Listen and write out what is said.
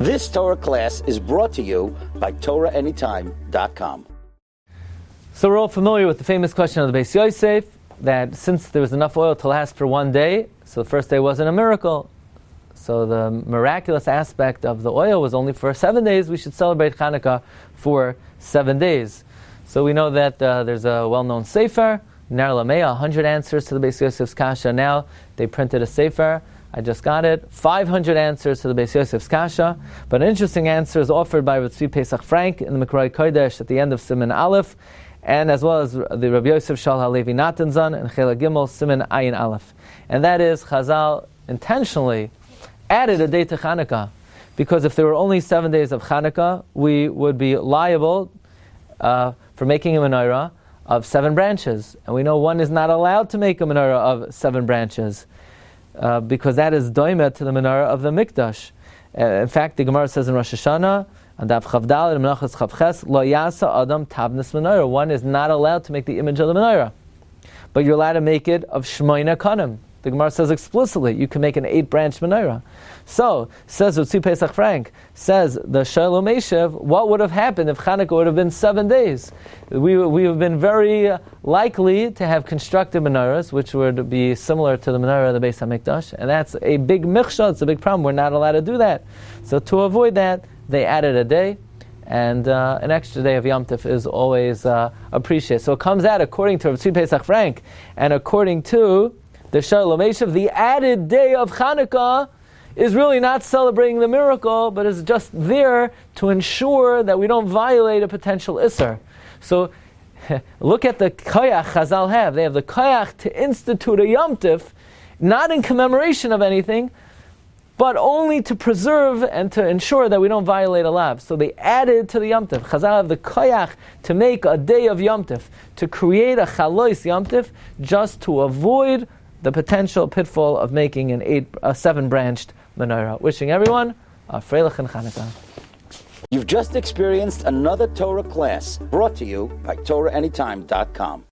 This Torah class is brought to you by TorahAnytime.com. So we're all familiar with the famous question of the Beis Yosef, that since there was enough oil to last for one day, so the first day wasn't a miracle. So the miraculous aspect of the oil was only for 7 days. We should celebrate Chanukah for 7 days. So we know that there's a well-known sefer, Ner Lamea, 100 answers to the Beis Yosef's kasha. Now they printed a sefer. I just got it. 500 answers to the Beis Yosef's kasha. But an interesting answer is offered by Tzvi Pesach Frank in the Mikroi Kodesh at the end of Siman Aleph, and as well as the Rabbi Yosef Shal HaLevi Natanzan and Chela Gimel Siman Ayin Aleph. And that is, Chazal intentionally added a day to Chanukah, because if there were only 7 days of Chanukah, we would be liable for making a menorah of 7 branches. And we know one is not allowed to make a menorah of 7 branches, because that is doimet to the menorah of the Mikdash. In fact, the Gemara says in Rosh Hashanah, and Dav Chavdal and Menachos Chavches, Lo Yasa Adam Tabnis Menorah. One is not allowed to make the image of the menorah, but you're allowed to make it of Shmoina Kanim. The Gemara says explicitly, you can make an 8-branch menorah. So, says Tzvi Pesach Frank, says the Shalom Eshev, what would have happened if Chanukah would have been 7 days? We have been very likely to have constructed menorahs, which would be similar to the menorah of the Beis HaMikdash, and that's a big michshah, it's a big problem. We're not allowed to do that. So to avoid that, they added a day, and an extra day of Yom Tov is always appreciated. So it comes out, according to Tzvi Pesach Frank, and according to the Shalom Eshev, the added day of Chanukah is really not celebrating the miracle, but is just there to ensure that we don't violate a potential Isser. So look at the koyach Chazal have. They have the koyach to institute a Yom Tov, not in commemoration of anything, but only to preserve and to ensure that we don't violate a lav. So they added to the Yom Tov. Chazal have the koyach to make a day of Yom Tov, to create a chalois Yom Tov, just to avoid the potential pitfall of making a 7-branched menorah. Wishing everyone a freilich and Chanukah. You've just experienced another Torah class brought to you by TorahAnytime.com.